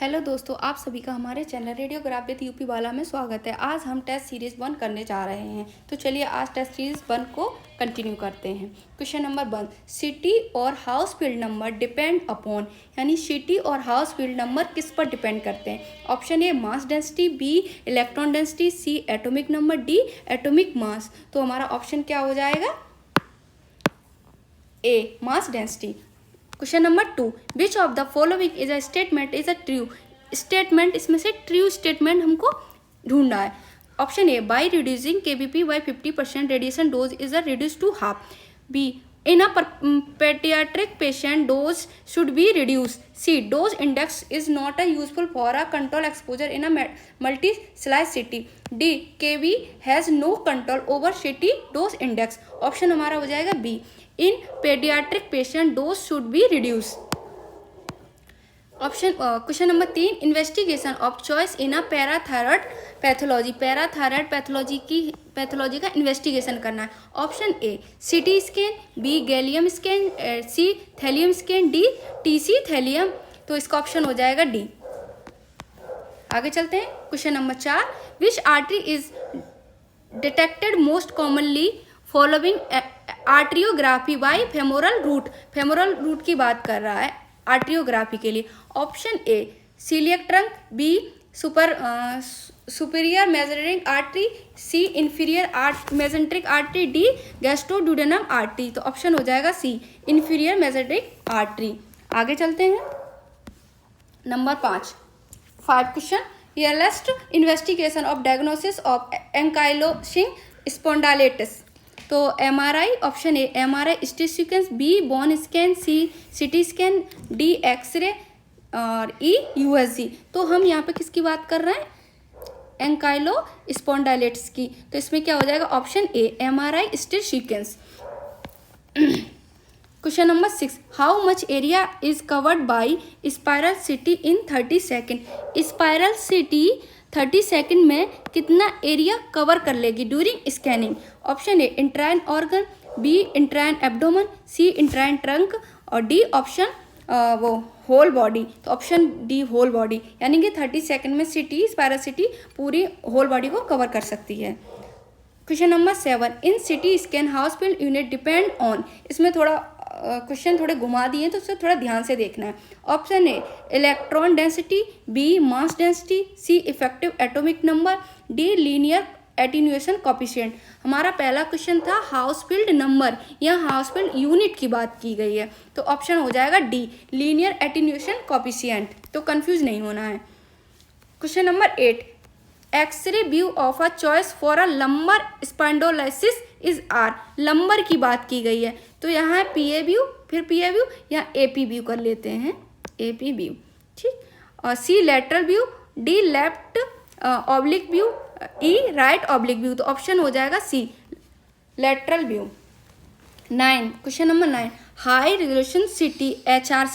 Hello दोस्तों, आप सभी का हमारे चैनल रेडियोग्राफ विद यूपी वाला में स्वागत है। आज हम टेस्ट सीरीज़ 1 करने जा रहे हैं। तो चलिए आज टेस्ट सीरीज़ 1 को कंटिन्यू करते हैं। क्वेश्चन नंबर 1, सिटी और Hounsfield number depend upon, यानी सिटी और हाउस फील्ड नंबर किस पर डिपेंड करते हैं। Option A mass density, B electron density, C atomic number, D atomic mass. तो हमारा ऑप्शन क्या हो जाएगा? A mass density. Question number 2, which of the following is a statement is a true statement. इसमें से true statement हमको ढूंढना है। Option A, by reducing KBP by 50% radiation dose is a reduce to half. B, in a paediatric patient dose should be reduce. C, dose index is not a useful for a control exposure in a multi slice CT. D, KB has no control over CT dose index. Option हमारा हो जाएगा B, in paediatric patient dose should be reduce. Option question number 3, investigation of choice in a parathyroid pathology. Parathyroid pathology का investigation करना है। Option A CT scan, B gallium scan, C thallium scan, D TC thallium. तो इसका option हो जाएगा D. आगे चलते हैं। Question number 4, which artery is detected most commonly following arteriography by femoral route. Femoral route की बात कर रहा है आर्ट्रियोग्राफी के लिए। Option A celiac trunk, B superior mesenteric artery, C inferior mesenteric artery, D gastroduodenal artery. तो option हो जाएगा सी इंफीरियर मेजेंट्रिक आर्टरी। आगे चलते हैं। Number 5 question, realist investigation of diagnosis of ankylosing spondylitis. तो MRI, option A MRI stitch sequence, B bone scan, C CT scan, D x ray और ई USG. तो हम यहाँ पे किसकी बात कर रहे हैं? एंकाइलो स्पॉन्डाइलिटिस की। तो इसमें क्या हो जाएगा? Option A MRI stitch sequence. Question number 6, how much area is covered by spiral CT in 30 second. Spiral CT 30 second में कितना एरिया कवर कर लेगी during scanning. Option A entire organ, B entire abdomen, C entire trunk और D option वो whole body. तो option D whole body, यानी कि 30 second में सिटी स्पाइरल सिटी पूरी होल बॉडी को कवर कर सकती है। Question number 7, in CT scan house field unit depend on. इसमें थोड़ा क्वेश्चन थोड़े घुमा दिए तो उससे थोड़ा ध्यान से देखना है। Option A electron density, B mass density, C effective atomic number, D linear attenuation coefficient. हमारा पहला क्वेश्चन था हाउस फील्ड नंबर, यहाँ हाउस फील्ड यूनिट की बात की गई है। तो ऑप्शन हो जाएगा डी लीनियर एटीन्यूएशन कोफिशिएंट। तो कंफ्यूज नहीं होना है। Question number 8, X ray view of a choice for a lumbar spondylosis is are. Lumbar की बात की गई है तो यहाँ है पी ए व्यू, फिर पी ए व्यू या ए पी व्यू कर लेते हैं, ए पी व्यू, ठीक। और C lateral view, D left oblique view, E right oblique view. तो ऑप्शन हो जाएगा C lateral view. 9 question number 9, high resolution CT H R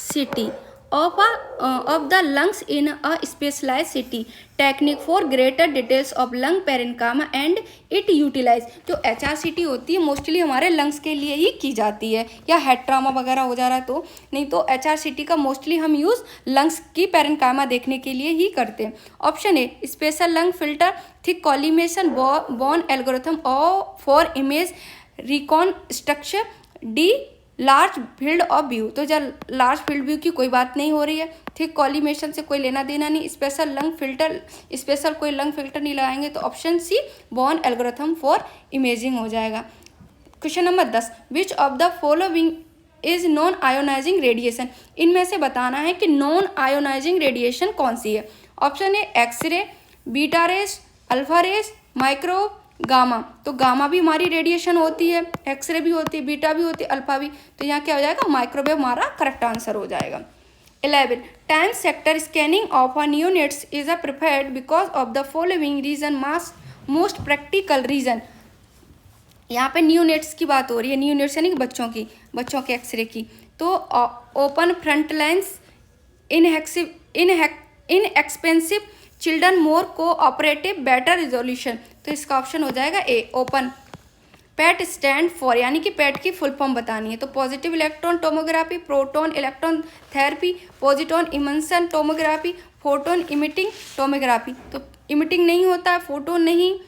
CT of the lungs in a specialized city, technique for greater details of lung parenchyma and it utilize। जो HRCT होती है mostly हमारे lungs के लिए ही की जाती है, या हेड ट्रामा वगैरह हो जा रहा है तो नहीं, तो HRCT का मोस्टली हम यूज़ लंग्स की पेरेंकाइमा देखने के लिए ही करते हैं। Option A special lung filter, thick collimation born algorithm और for image reconstruction, D large field of view. तो जब लार्ज फील्ड व्यू की कोई बात नहीं हो रही है, थिक कॉलिमेशन से कोई लेना देना नहीं, स्पेशल लंग फिल्टर स्पेशल कोई लंग फिल्टर नहीं लगाएंगे, तो option C bone algorithm for imaging हो जाएगा। Question number 10, which of the following is non ionising radiation. इनमें से बताना है कि नॉन आयोनाइजिंग रेडिएशन कौन सी है। Option A X ray, beta rays, alpha rays, micro gamma. तो गामा भी हमारी रेडिएशन होती है, एक्सरे भी होती है, बीटा भी होती है, अल्फा भी। तो यहाँ क्या हो जाएगा? माइक्रोवेव हमारा करेक्ट आंसर हो जाएगा। 11 time sector scanning of a neonates is a preferred because of the following reason most practical reason. यहाँ पे नियोनेट्स की बात हो रही है, नियोनेट्स यानी कि बच्चों के एक्सरे की। तो open front lens, inexpensive children, more cooperative, better resolution. तो इसका ऑप्शन हो जाएगा A open PET stand for, यानी कि पैट की फुल फॉर्म बतानी है। तो positive electron tomography, proton electron therapy, positron emission tomography, photon emitting tomography. तो इमिटिंग नहीं होता है, फोटोन नहीं,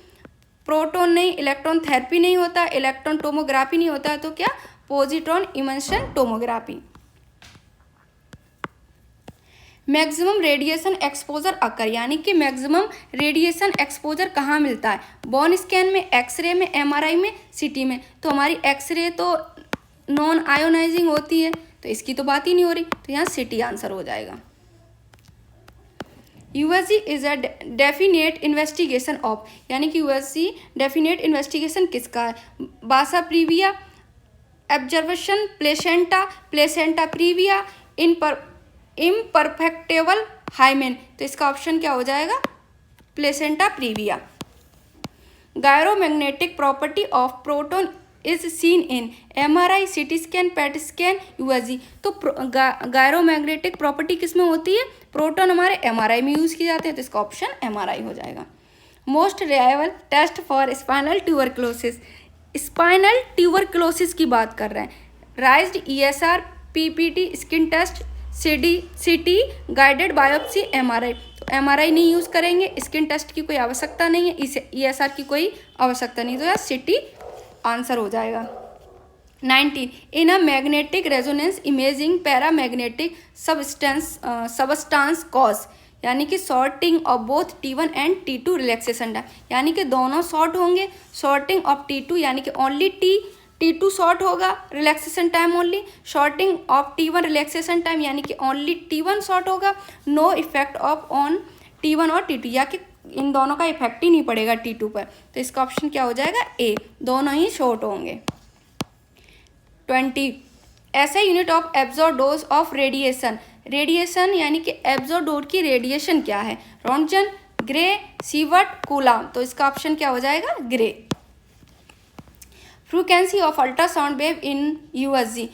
प्रोटॉन नहीं, इलेक्ट्रॉन थेरेपी नहीं होता, इलेक्ट्रॉन टोमोग्राफी नहीं होता है, तो क्या, positron emission tomography. Maximum radiation exposure occur, यानी कि मैक्सिमम रेडिएशन एक्सपोजर कहाँ मिलता है? बोन स्कैन में, एक्सरे में, एमआरआई में, सीटी में। तो हमारी एक्सरे तो नॉन आयोनाइजिंग होती है, तो इसकी तो बात ही नहीं हो रही, तो यहाँ सीटी आंसर हो जाएगा। USG is a definite investigation of, यानी कि यूएसजी डेफिनेट इन्वेस्टिगेशन किसका है? Vasa previa, observation placenta, placenta previa, imperforate hymen. तो इसका ऑप्शन क्या हो जाएगा? Placenta previa. Gyromagnetic property of proton is seen in MRI, CT scan, PET scan, USG. तो गायरोमैग्नेटिक प्रॉपर्टी किस में होती है? प्रोटॉन हमारे एमआरआई में यूज किए जाते हैं, तो इसका ऑप्शन एमआरआई हो जाएगा। Most reliable test for spinal tuberculosis, spinal tuberculosis की बात कर रहे हैं। Raised ESR, PPT, skin test, CT, guided biopsy, MRI. तो एमआरआई नहीं यूज़ करेंगे, स्किन टेस्ट की कोई आवश्यकता नहीं है, इसे ईएसआर की कोई आवश्यकता नहीं, तो यार सीटी आंसर हो जाएगा। 19 in a magnetic resonance imaging paramagnetic substance cause, यानी कि shortening of both T1 and T2 relaxation time, यानी कि दोनों शॉर्ट होंगे। शॉर्टिंग ऑफ T2 यानी कि ओनली T2 शॉर्ट होगा, relaxation time only. Shortening of T1 relaxation time यानी कि ओनली T1 शॉर्ट होगा। No effect of on T1 और T2, या कि इन दोनों का इफेक्ट ही नहीं पड़ेगा T2 पर, तो इसका ऑप्शन क्या हो जाएगा? ए, दोनों ही शॉर्ट होंगे। 20 ऐसे unit of absorb dose of radiation, radiation यानी कि एब्जॉर्ब डोज की रेडिएशन क्या है? Roentgen, gray, sievert, coulomb. तो इसका ऑप्शन क्या हो जाएगा? Gray. Frequency of ultrasound wave in USG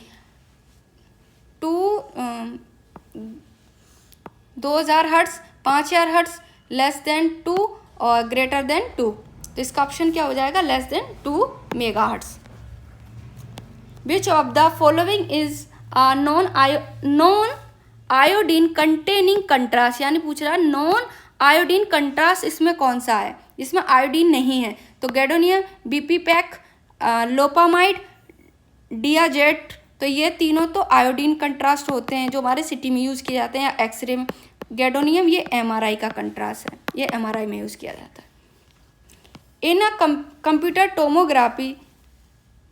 2000 hertz, 5000 hertz, less than 2 और ग्रेटर देन 2। तो इसका ऑप्शन क्या हो जाएगा? Less than 2 megahertz. Which of the following is non iodine containing contrast, यानी पूछ रहा है नॉन आयोडीन कंट्रास्ट इसमें कौन सा है? इसमें आयोडीन नहीं है, तो गैडोनियम, बीपी पैक, लोपामाइड, डियाजेट। तो ये तीनों तो आयोडीन कंट्रास्ट होते हैं जो हमारे सिटी में यूज़ किए जाते हैं या एक्सरे में। गैडोनियम ये एमआरआई का कंट्रास्ट है, ये एमआरआई में यूज़ किया जाता है। In a computer tomography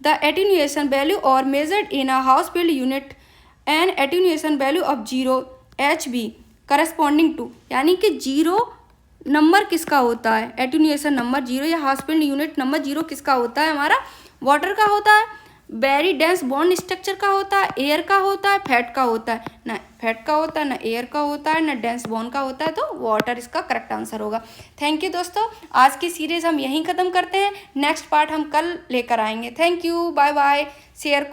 the attenuation value are measured in a Hounsfield unit an attenuation value of 0 HB corresponding to, यानी कि 0 नंबर किसका होता है? एटेन्यूएशन नंबर 0 या हाउस बिल्ड यूनिट नंबर 0 किसका होता है? हमारा वाटर का होता है, वेरी डेंस बॉन्ड स्ट्रक्चर का होता है, एयर का होता है, फैट का होता है? ना फैट का होता है, ना एयर का होता है, ना डेंस बॉन्ड का होता है, तो वाटर इसका करेक्ट आंसर होगा। थैंक यू दोस्तों, आज की सीरीज हम यहीं ख़त्म करते हैं, नेक्स्ट पार्ट हम कल लेकर आएंगे। Thank you, bye bye. Share